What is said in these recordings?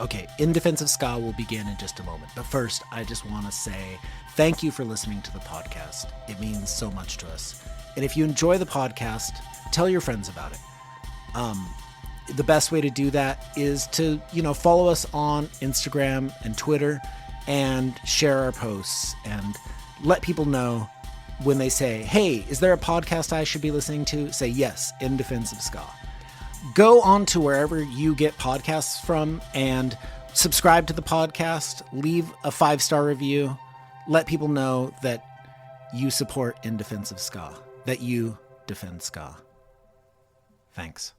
Okay, In Defense of Ska will begin in just a moment. But first, I just want to say thank you for listening to the podcast. It means so much to us. And if you enjoy the podcast, tell your friends about it. The best way to do that is to, follow us on Instagram and Twitter and share our posts and let people know when they say, hey, is there a podcast I should be listening to? Say yes, In Defense of Ska. Go on to wherever you get podcasts from and subscribe to the podcast, leave a 5-star review, let people know that you support In Defense of Ska, that you defend ska. Thanks.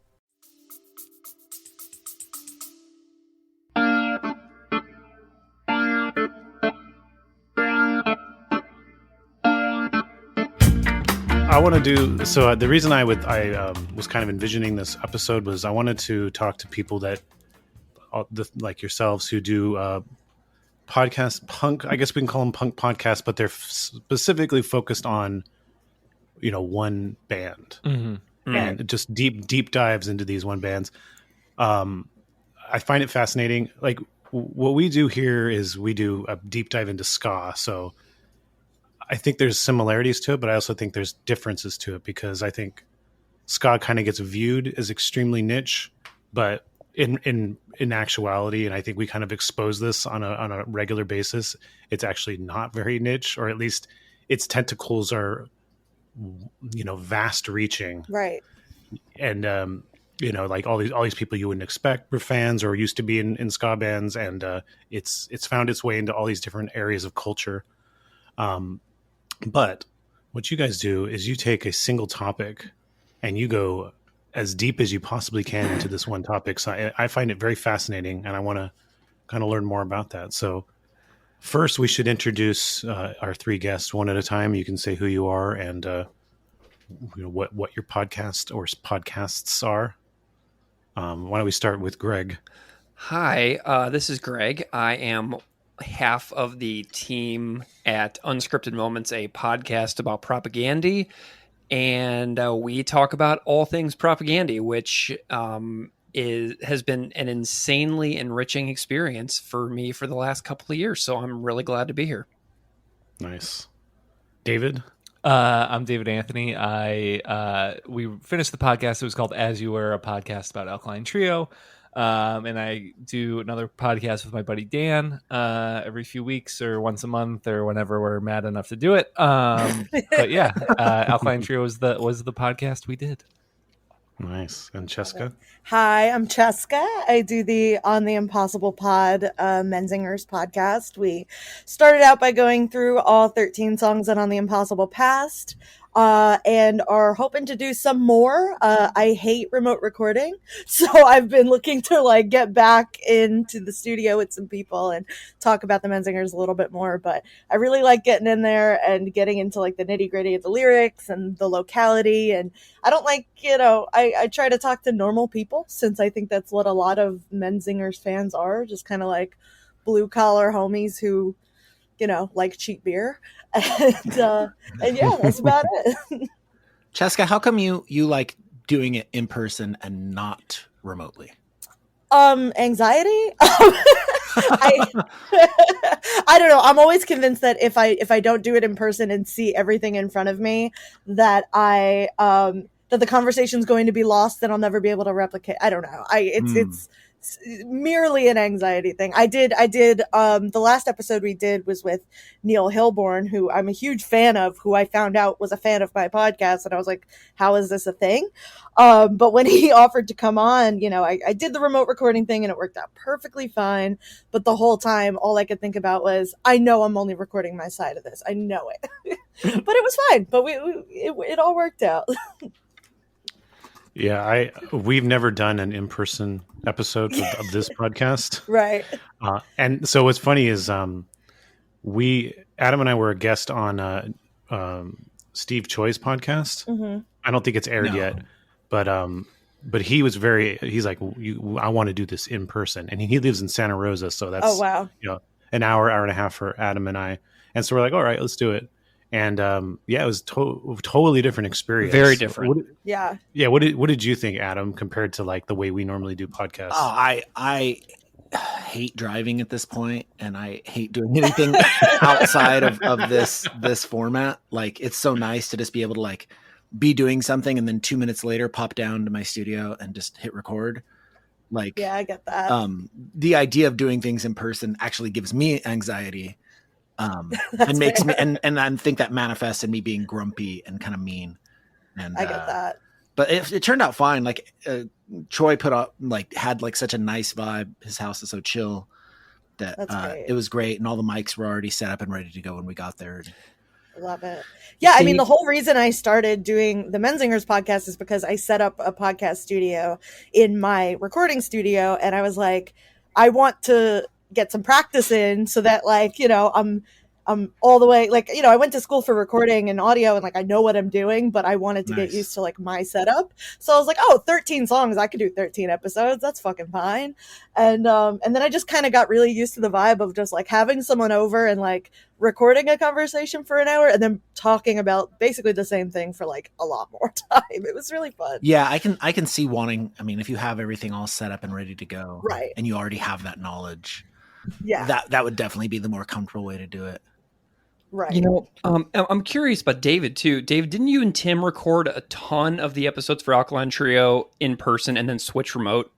I want to do so. The reason I was kind of envisioning this episode was I wanted to talk to people that, like yourselves, who do podcast punk. I guess we can call them punk podcasts, but they're specifically focused on, one band and just deep dives into these one bands. I find it fascinating. Like what we do here is we do a deep dive into ska. So I think there's similarities to it, but I also think there's differences to it because I think ska kind of gets viewed as extremely niche, but in actuality, and I think we kind of expose this on a regular basis, it's actually not very niche, or at least its tentacles are, vast reaching. Right. And, like all these people you wouldn't expect were fans or used to be in ska bands. And it's found its way into all these different areas of culture. But what you guys do is you take a single topic and you go as deep as you possibly can into this one topic. So I find it very fascinating, and I want to kind of learn more about that. So first, we should introduce our 3 guests one at a time. You can say who you are and what your podcast or podcasts are. Why don't we start with Greg? Hi, this is Greg. I am half of the team at Unscripted Moments, a podcast about Propagandhi, and we talk about all things Propagandhi, which has been an insanely enriching experience for me for the last couple of years. So I'm really glad to be here. Nice. David? I'm David Anthony. We finished the podcast. It was called As You Were, a podcast about Alkaline Trio. And I do another podcast with my buddy Dan every few weeks or once a month or whenever we're mad enough to do it. But yeah, Alkaline Trio was the podcast we did. Nice. And Cheska? Hi, I'm Cheska. I do the On the Impossible Pod Menzingers podcast. We started out by going through all 13 songs on the Impossible Past. And are hoping to do some more. I hate remote recording, so I've been looking to get back into the studio with some people and talk about the Menzingers a little bit more. But I really like getting in there and getting into the nitty gritty of the lyrics and the locality. And I don't I try to talk to normal people, since I think that's what a lot of Menzingers fans are, just kind of blue collar homies who like cheap beer. And yeah, that's about it. Cheska, how come you like doing it in person and not remotely? Anxiety. I don't know. I'm always convinced that if I don't do it in person and see everything in front of me, that that the conversation's going to be lost and I'll never be able to replicate. I don't know. It's merely an anxiety thing. I did the last episode we did was with Neil Hilborn, who I'm a huge fan of, who I found out was a fan of my podcast, and I was like, how is this a thing? But when he offered to come on, I did the remote recording thing and it worked out perfectly fine, but the whole time all I could think about was, I know I'm only recording my side of this. I know it. But it was fine. But it all worked out. Yeah, we've never done an in-person episode of this podcast. Right. And so what's funny is Adam and I were a guest on Steve Choi's podcast. Mm-hmm. I don't think it's aired yet, but he's like, I want to do this in person. And he lives in Santa Rosa. So that's, oh, wow. An hour and a half for Adam and I. And so we're like, all right, let's do it. And it was totally different experience. Very different. Yeah. What did you think, Adam, compared to the way we normally do podcasts? Oh, I hate driving at this point, and I hate doing anything outside of this format. Like, it's so nice to just be able to like be doing something and then 2 minutes later pop down to my studio and just hit record. Like, Yeah, I get that. The idea of doing things in person actually gives me anxiety, and makes me and I think that manifests in me being grumpy and kind of mean. And I get that. But it turned out fine. Like, Troy put up, like, had like such a nice vibe. His house is so chill that it was great. And all the mics were already set up and ready to go when we got there. Love it. Yeah, I mean, the whole reason I started doing the Menzingers podcast is because I set up a podcast studio in my recording studio, and I was like, I want to get some practice in so that, like, you know, I'm all the way, like, you know, I went to school for recording and audio, and like I know what I'm doing, but I wanted to get used to like my setup. So I was like, oh, 13 songs, I could do 13 episodes, that's fucking fine. And then I just kind of got really used to the vibe of just like having someone over and like recording a conversation for an hour and then talking about basically the same thing for like a lot more time. It was really fun. Yeah, I can see wanting, I mean, if you have everything all set up and ready to go, right, and you already have that knowledge, yeah, that would definitely be the more comfortable way to do it. Right. You know, I'm curious about David too. David, didn't you and Tim record a ton of the episodes for Alkaline Trio in person and then switch remote?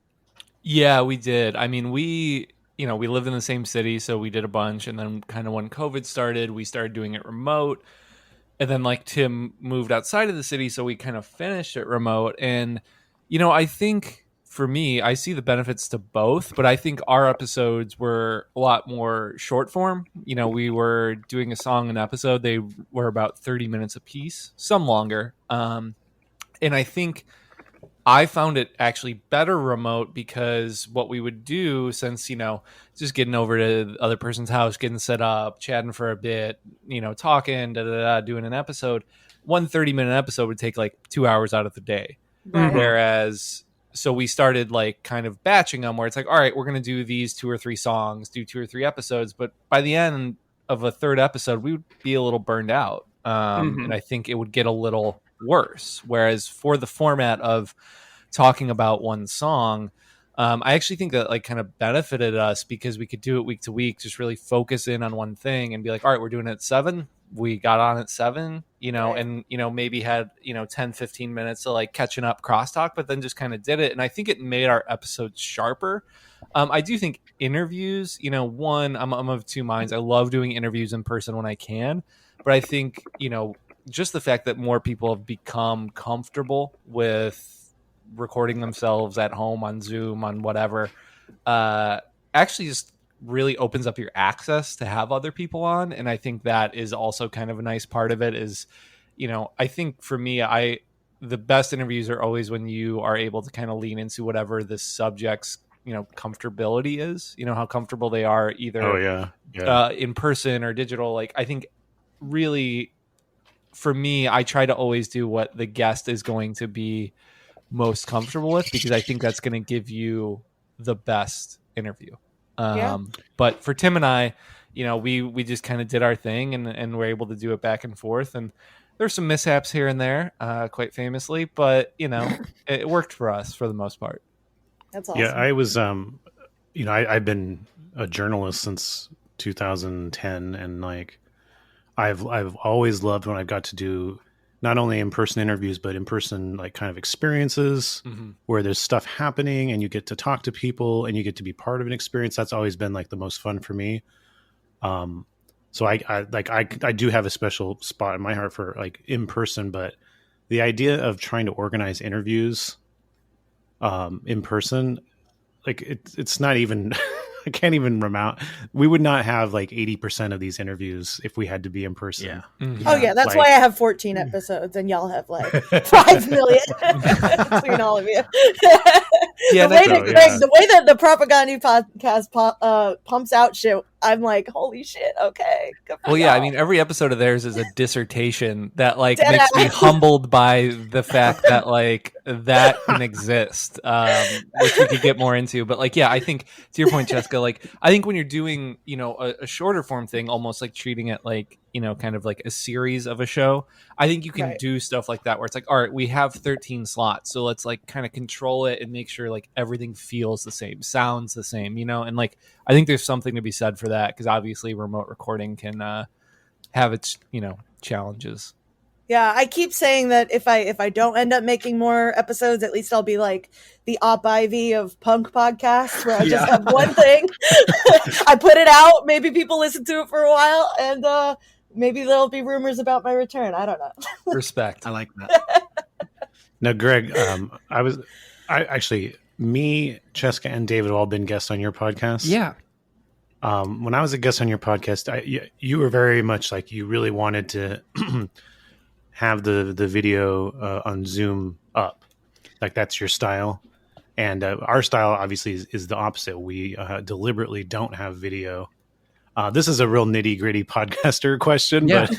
Yeah, we did. I mean, we lived in the same city, so we did a bunch. And then kind of when COVID started, we started doing it remote. And then like Tim moved outside of the city, so we kind of finished it remote. And, you know, I think for me, I see the benefits to both, but I think our episodes were a lot more short form. You know, we were doing a song an episode. They were about 30 minutes a piece, some longer. And I think I found it actually better remote because what we would do, since, you know, just getting over to the other person's house, getting set up, chatting for a bit, you know, talking, doing an episode, 30-minute episode would take like 2 hours out of the day. Right. Whereas, so we started like kind of batching them where it's like, all right, we're going to do these 2 or 3 songs, do 2 or 3 episodes. But by the end of a third episode, we would be a little burned out. And I think it would get a little worse. Whereas for the format of talking about one song, I actually think that like kind of benefited us because we could do it week to week, just really focus in on one thing and be like, all right, we're doing it at 7. We got on at 7, you know, right. And, you know, maybe had, 10, 15 minutes of like catching up crosstalk, but then just kind of did it. And I think it made our episodes sharper. I do think interviews, one, I'm of two minds. I love doing interviews in person when I can, but I think, just the fact that more people have become comfortable with recording themselves at home on Zoom, on whatever, actually just really opens up your access to have other people on. And I think that is also kind of a nice part of it is, I think for me, the best interviews are always when you are able to kind of lean into whatever the subject's, comfortability is, how comfortable they are either in person or digital. Like, I think really for me, I try to always do what the guest is going to be most comfortable with, because I think that's going to give you the best interview. But for Tim and I, we just kind of did our thing and we're able to do it back and forth. And there's some mishaps here and there, quite famously, but it worked for us for the most part. That's awesome. Yeah, I was, I've been a journalist since 2010, and like I've always loved when I got to do not only in-person interviews, but in-person like kind of experiences where there's stuff happening and you get to talk to people and you get to be part of an experience. That's always been like the most fun for me. So I do have a special spot in my heart for like in person, but the idea of trying to organize interviews in person, like it's not even I can't even remount. We would not have like 80% of these interviews if we had to be in person. Yeah. Mm-hmm. Oh yeah, that's why I have 14 episodes and y'all have like 5 million between all of you. Yeah, the way that the Propagandhi podcast pumps out shit, I'm like, holy shit, okay. Well, yeah, I mean, every episode of theirs is a dissertation that like makes me humbled by the fact that like that can exist, which we could get more into. But like, yeah, I think to your point, Cheska, like I think when you're doing, a shorter form thing, almost like treating it like kind of like a series of a show. I think you can Right. do stuff like that where it's like, all right, we have 13 slots, so let's like kind of control it and make sure like everything feels the same, sounds the same, and like I think there's something to be said for that, because obviously remote recording can have its challenges. Yeah, I keep saying that if I don't end up making more episodes, at least I'll be like the Op Ivy of punk podcasts, where I just have one thing. I put it out, maybe people listen to it for a while, and maybe there'll be rumors about my return. I don't know. Respect. I like that. Now, Greg, me, Cheska, and David have all been guests on your podcast. Yeah. When I was a guest on your podcast, you were very much like you really wanted to have the video on Zoom up, like that's your style. And our style obviously is the opposite. We deliberately don't have video. This is a real nitty gritty podcaster question, but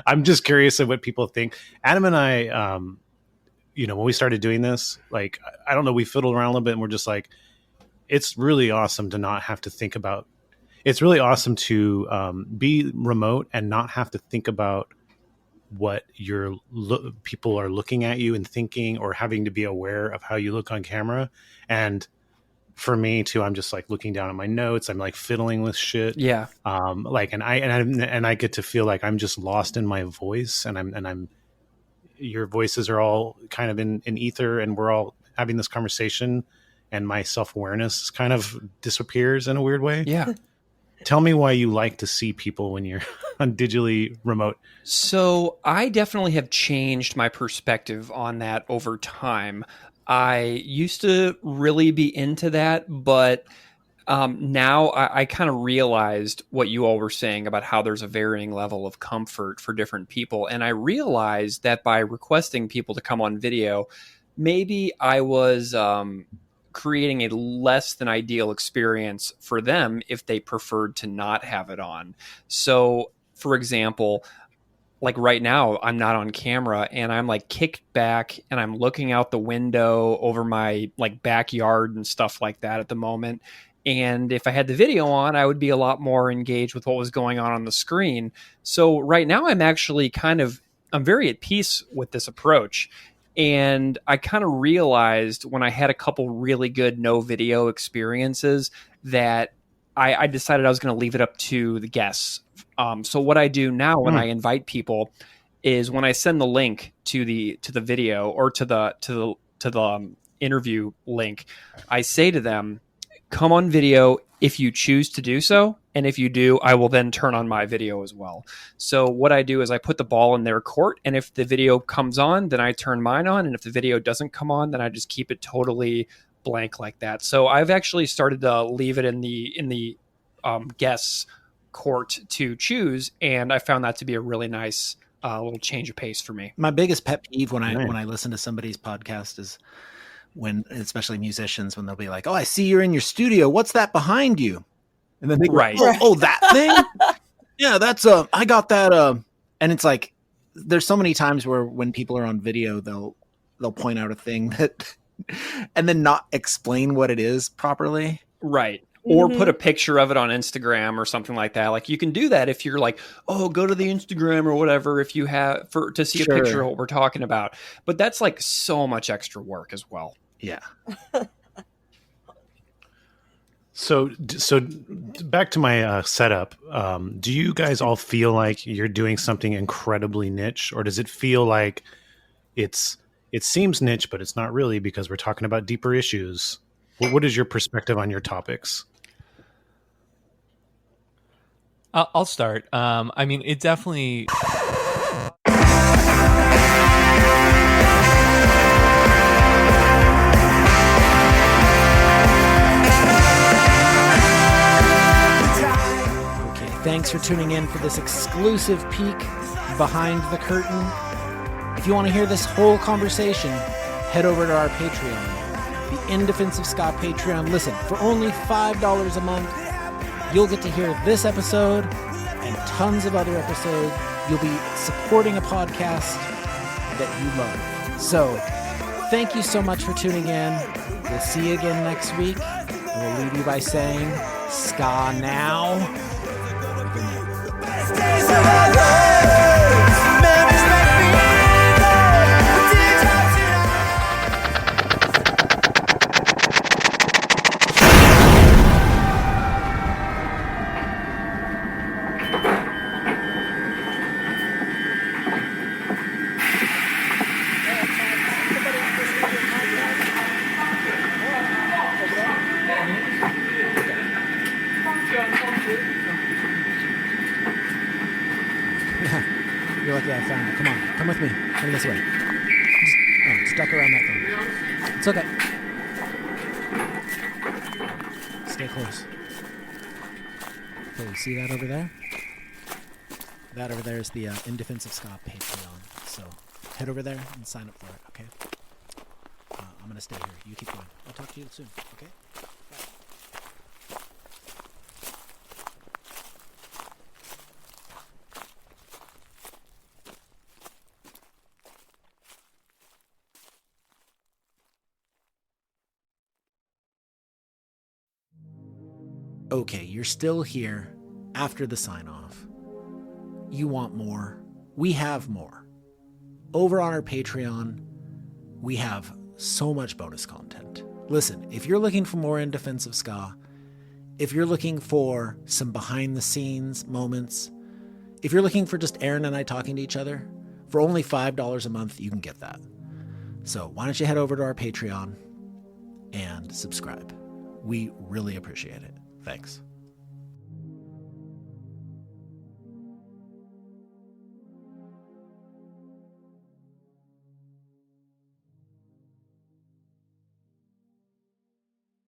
I'm just curious of what people think. Adam and I, when we started doing this, like, I don't know, we fiddled around a little bit and we're just like, it's really awesome to not have to think about, it's really awesome to be remote and not have to think about what people are looking at you and thinking, or having to be aware of how you look on camera. And for me too, I'm just like looking down at my notes. I'm like fiddling with shit. Yeah. And I get to feel like I'm just lost in my voice, and I'm your voices are all kind of in ether, and we're all having this conversation, and my self-awareness kind of disappears in a weird way. Yeah. Tell me why you like to see people when you're on digitally remote. So I definitely have changed my perspective on that over time. I used to really be into that, but now I kind of realized what you all were saying about how there's a varying level of comfort for different people. And I realized that by requesting people to come on video, maybe I was creating a less than ideal experience for them if they preferred to not have it on. So, for example, like right now, I'm not on camera and I'm like kicked back and I'm looking out the window over my like backyard and stuff like that at the moment. And if I had the video on, I would be a lot more engaged with what was going on the screen. So right now I'm actually I'm very at peace with this approach. And I kind of realized when I had a couple really good no video experiences that I decided I was going to leave it up to the guests. So what I do now when I invite people is when I send the link to the video or to the interview link, I say to them, come on video if you choose to do so. And if you do, I will then turn on my video as well. So what I do is I put the ball in their court. And if the video comes on, then I turn mine on. And if the video doesn't come on, then I just keep it totally blank like that. So I've actually started to leave it in the guests' court to choose. And I found that to be a really nice little change of pace for me. My biggest pet peeve when I listen to somebody's podcast is when, especially musicians, when they'll be like, "Oh, I see you're in your studio. What's that behind you?" And then they go, Right. oh, that thing? Yeah, that's I got that and it's like there's so many times where when people are on video, they'll point out a thing that and then not explain what it is properly. Right. Or put a picture of it on Instagram or something like that. Like you can do that if you're like, oh, go to the Instagram or whatever if you have to see a picture of what we're talking about. But that's like so much extra work as well. Yeah. So back to my setup. Do you guys all feel like you're doing something incredibly niche, or does it feel like it seems niche, but it's not really because we're talking about deeper issues? What is your perspective on your topics? I'll start. I mean, it definitely. Thanks for tuning in for this exclusive peek behind the curtain. If you want to hear this whole conversation, head over to our Patreon, the In Defense of Scott Patreon. Listen, for only $5 a month, you'll get to hear this episode and tons of other episodes. You'll be supporting a podcast that you love. So, thank you so much for tuning in. We'll see you again next week. And we'll leave you by saying, ska now. Good night. You're lucky I found it. Come on, come with me. Come this way. Just duck around that thing. It's okay. Stay close. Okay, you see that over there? That over there is the In Defense of Ska Patreon. So head over there and sign up for it, okay? I'm going to stay here. You keep going. I'll talk to you soon, okay? Okay, you're still here after the sign-off. You want more. We have more. Over on our Patreon, we have so much bonus content. Listen, if you're looking for more In Defense of Ska, if you're looking for some behind-the-scenes moments, if you're looking for just Aaron and I talking to each other, for only $5 a month, you can get that. So why don't you head over to our Patreon and subscribe. We really appreciate it. Thanks.